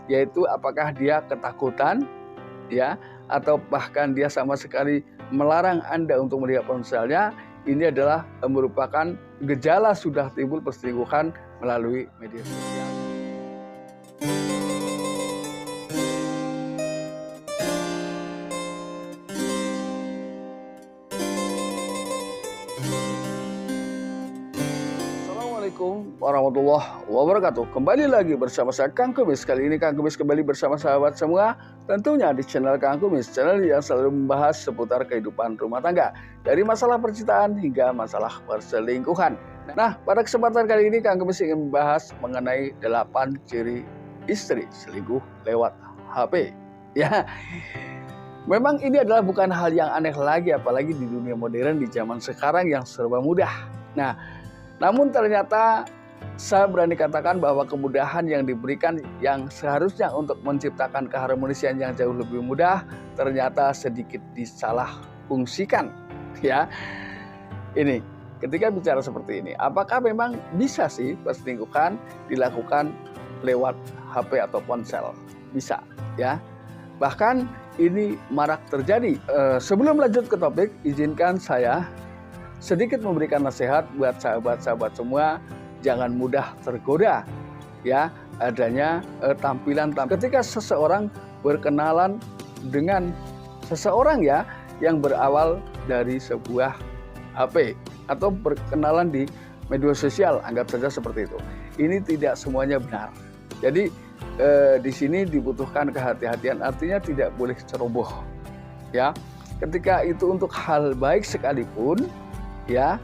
yaitu apakah dia ketakutan, ya, atau bahkan dia sama sekali melarang Anda untuk melihat ponselnya. Ini adalah merupakan gejala sudah timbul perselingkuhan melalui media sosial. Assalamualaikum warahmatullahi wabarakatuh. Kembali lagi bersama saya Kang Kumis. Kali ini Kang Kumis kembali bersama sahabat semua, tentunya di channel Kang Kumis, channel yang selalu membahas seputar kehidupan rumah tangga, dari masalah percintaan hingga masalah perselingkuhan. Nah, pada kesempatan kali ini Kang Kumis ingin membahas mengenai 8 ciri istri selingkuh lewat HP. Ya, memang ini adalah bukan hal yang aneh lagi, apalagi di dunia modern di zaman sekarang yang serba mudah. Nah, namun ternyata saya berani katakan bahwa kemudahan yang diberikan yang seharusnya untuk menciptakan keharmonisian yang jauh lebih mudah ternyata sedikit disalahfungsikan. Ya, ini ketika bicara seperti ini, apakah memang bisa sih perselingkuhan dilakukan lewat HP atau ponsel? Bisa, ya. Bahkan ini marak terjadi. Sebelum lanjut ke topik, izinkan saya sedikit memberikan nasihat buat sahabat-sahabat semua, jangan mudah tergoda, ya, adanya tampilan. Ketika seseorang berkenalan dengan seseorang, ya, yang berawal dari sebuah HP atau berkenalan di media sosial, anggap saja seperti itu. Ini tidak semuanya benar. Jadi di sini dibutuhkan kehati-hatian, artinya tidak boleh ceroboh, ya. Ketika itu untuk hal baik sekalipun, ya,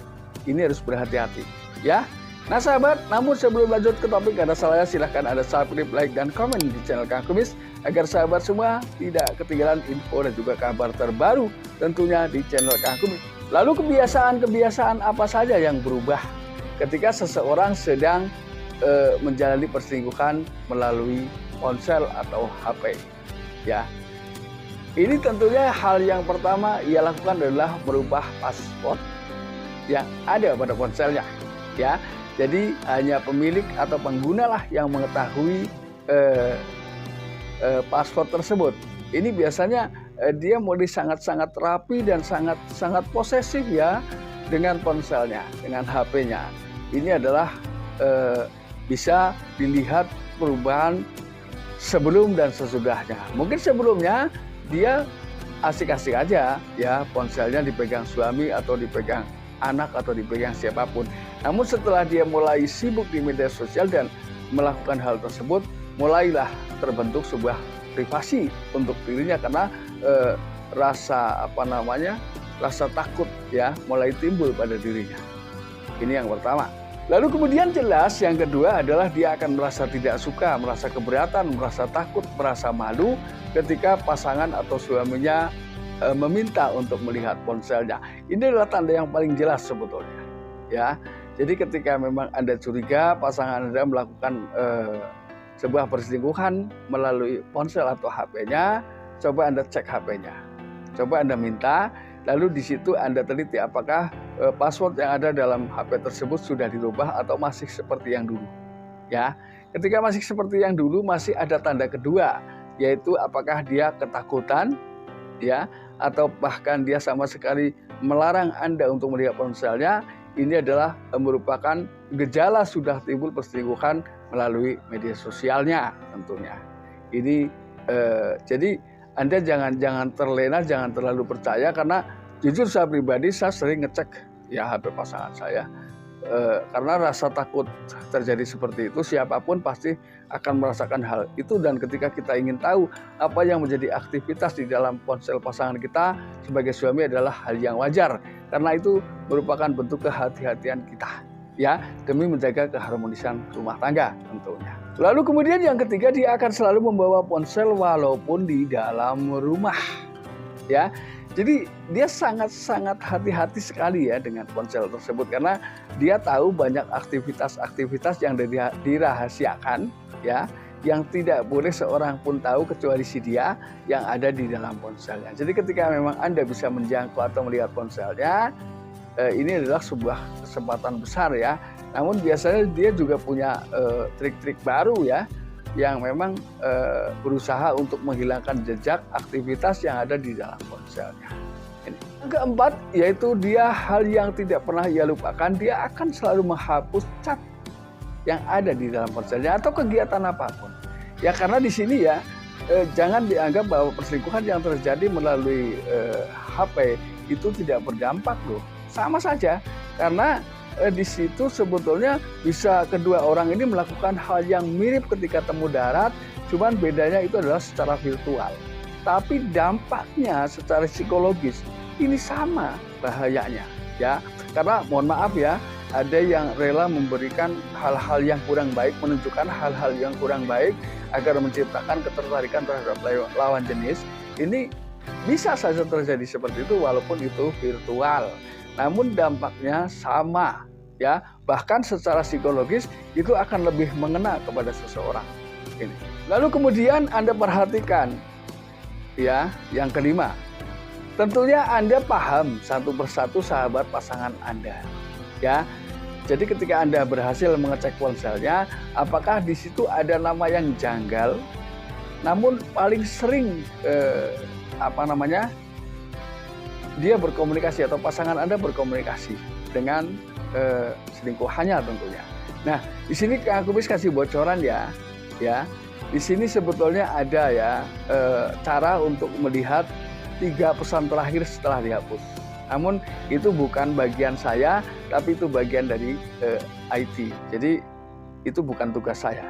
ini harus berhati-hati, ya. Nah sahabat, namun sebelum lanjut ke topik, ada salahnya silahkan Anda subscribe, like, dan komen di channel Kang Kumis agar sahabat semua tidak ketinggalan info dan juga kabar terbaru tentunya di channel Kang Kumis. Lalu kebiasaan-kebiasaan apa saja yang berubah ketika seseorang sedang menjalani perselingkuhan melalui ponsel atau HP, ya. Ini tentunya hal yang pertama ia lakukan adalah merubah password yang ada pada ponselnya, ya. Jadi hanya pemilik atau pengguna lah yang mengetahui password tersebut. Ini biasanya dia mulai sangat-sangat rapi dan sangat posesif, ya, dengan ponselnya, dengan HP-nya. Ini adalah bisa dilihat perubahan sebelum dan sesudahnya. Mungkin sebelumnya dia asik-asik aja, ya, ponselnya dipegang suami atau dipegang anak atau dipegang siapapun. Namun setelah dia mulai sibuk di media sosial dan melakukan hal tersebut, mulailah terbentuk sebuah privasi untuk dirinya karena rasa takut, ya, mulai timbul pada dirinya. Ini yang pertama. Lalu kemudian jelas yang kedua adalah dia akan merasa tidak suka, merasa keberatan, merasa takut, merasa malu ketika pasangan atau suaminya meminta untuk melihat ponselnya. Ini adalah tanda yang paling jelas sebetulnya, ya. Jadi ketika memang Anda curiga pasangan Anda melakukan sebuah perselingkuhan melalui ponsel atau HP-nya, coba Anda cek HP-nya, coba Anda minta, lalu di situ Anda teliti apakah password yang ada dalam HP tersebut sudah dirubah atau masih seperti yang dulu, ya. Ketika masih seperti yang dulu, masih ada tanda kedua, yaitu apakah dia ketakutan, ya, atau bahkan dia sama sekali melarang Anda untuk melihat ponselnya. Ini adalah merupakan gejala sudah timbul perselingkuhan melalui media sosialnya tentunya. Ini jadi Anda jangan terlena, jangan terlalu percaya, karena jujur saya pribadi saya sering ngecek, ya, HP pasangan saya. Karena rasa takut terjadi seperti itu, siapapun pasti akan merasakan hal itu. Dan ketika kita ingin tahu apa yang menjadi aktivitas di dalam ponsel pasangan kita sebagai suami adalah hal yang wajar, karena itu merupakan bentuk kehati-hatian kita, ya, demi menjaga keharmonisan rumah tangga tentunya. Lalu kemudian yang ketiga, dia akan selalu membawa ponsel walaupun di dalam rumah, ya. Jadi dia sangat-sangat hati-hati sekali, ya, dengan ponsel tersebut, karena dia tahu banyak aktivitas-aktivitas yang dirahasiakan, ya, yang tidak boleh seorang pun tahu kecuali si dia yang ada di dalam ponselnya. Jadi ketika memang Anda bisa menjangkau atau melihat ponselnya, ini adalah sebuah kesempatan besar, ya. Namun biasanya dia juga punya trik-trik baru, ya, yang memang berusaha untuk menghilangkan jejak aktivitas yang ada di dalam ponselnya. Yang keempat, yaitu dia hal yang tidak pernah ia lupakan, dia akan selalu menghapus chat yang ada di dalam ponselnya atau kegiatan apapun. Ya karena di sini ya, jangan dianggap bahwa perselingkuhan yang terjadi melalui HP itu tidak berdampak loh. Sama saja, karena di situ sebetulnya bisa kedua orang ini melakukan hal yang mirip ketika temu darat, cuman bedanya itu adalah secara virtual. Tapi dampaknya secara psikologis ini sama bahayanya, ya. Karena mohon maaf ya, ada yang rela memberikan hal-hal yang kurang baik, menunjukkan hal-hal yang kurang baik agar menciptakan ketertarikan terhadap lawan jenis. Ini bisa saja terjadi seperti itu walaupun itu virtual. Namun dampaknya sama, ya. Bahkan secara psikologis itu akan lebih mengena kepada seseorang. Ini. Lalu kemudian Anda perhatikan, ya, yang kelima. Tentunya Anda paham satu persatu sahabat pasangan Anda, ya. Jadi ketika Anda berhasil mengecek ponselnya, apakah di situ ada nama yang janggal? Namun paling sering dia berkomunikasi atau pasangan Anda berkomunikasi dengan selingkuhannya tentunya. Nah, di sini Kang Kumis kasih bocoran ya. Di sini sebetulnya ada ya cara untuk melihat 3 pesan terakhir setelah dihapus. Namun itu bukan bagian saya, tapi itu bagian dari IT. Jadi itu bukan tugas saya.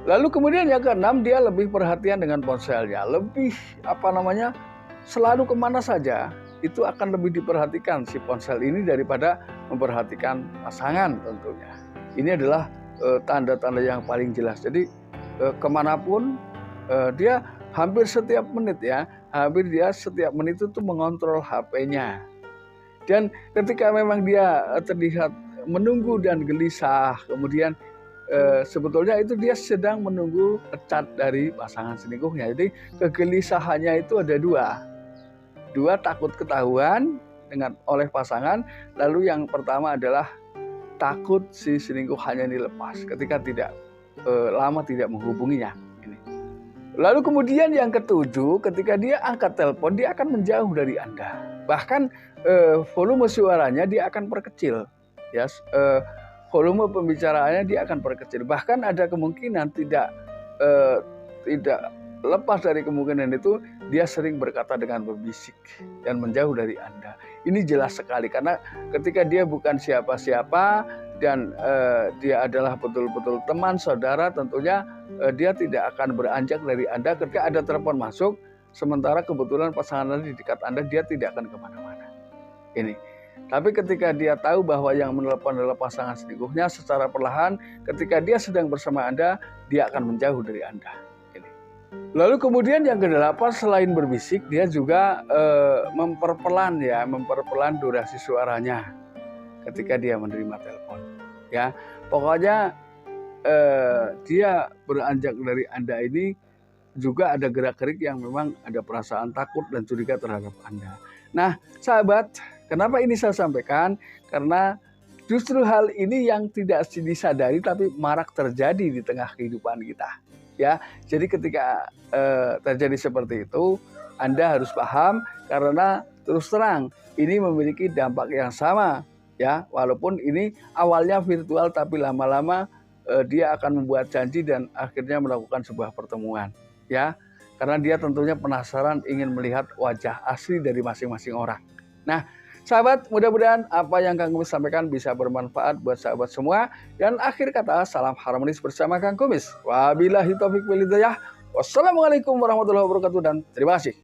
Lalu kemudian yang keenam, dia lebih perhatian dengan ponselnya, lebih selalu kemana saja itu akan lebih diperhatikan si ponsel ini daripada memperhatikan pasangan tentunya. Ini adalah tanda-tanda yang paling jelas. Jadi kemanapun dia hampir setiap menit itu mengontrol HP-nya. Dan ketika memang dia terlihat menunggu dan gelisah, kemudian sebetulnya itu dia sedang menunggu chat dari pasangan selingkuhnya. Jadi kegelisahannya itu ada dua, takut ketahuan oleh pasangan. Lalu yang pertama adalah takut si selingkuhannya dilepas ketika lama tidak menghubunginya. Lalu kemudian yang ketujuh, ketika dia angkat telepon, dia akan menjauh dari Anda. Bahkan volume suaranya dia akan perkecil, ya. Volume pembicaraannya dia akan perkecil. Bahkan ada kemungkinan tidak lepas dari kemungkinan itu, dia sering berkata dengan berbisik dan menjauh dari Anda. Ini jelas sekali karena ketika dia bukan siapa-siapa dan dia adalah betul-betul teman saudara, tentunya dia tidak akan beranjak dari Anda ketika ada telepon masuk, sementara kebetulan pasangan Anda di dekat Anda, dia tidak akan kemana-mana. Ini. Tapi ketika dia tahu bahwa yang menelepon adalah pasangan selingkuhnya, secara perlahan ketika dia sedang bersama Anda, dia akan menjauh dari Anda. Ini. Lalu kemudian yang kedelapan, selain berbisik, dia juga memperpelan durasi suaranya ketika dia menerima telepon. Ya, pokoknya dia beranjak dari Anda ini juga ada gerak-gerik yang memang ada perasaan takut dan curiga terhadap Anda. Nah, sahabat, kenapa ini saya sampaikan? Karena justru hal ini yang tidak disadari tapi marak terjadi di tengah kehidupan kita. Ya, jadi ketika terjadi seperti itu, Anda harus paham karena terus terang ini memiliki dampak yang sama. Ya, walaupun ini awalnya virtual tapi lama-lama dia akan membuat janji dan akhirnya melakukan sebuah pertemuan, ya. Karena dia tentunya penasaran ingin melihat wajah asli dari masing-masing orang. Nah, sahabat, mudah-mudahan apa yang Kang Kumis sampaikan bisa bermanfaat buat sahabat semua. Dan akhir kata, salam harmonis bersama Kang Kumis. Wabillahi taufiq wal hidayah. Wassalamualaikum warahmatullahi wabarakatuh dan terima kasih.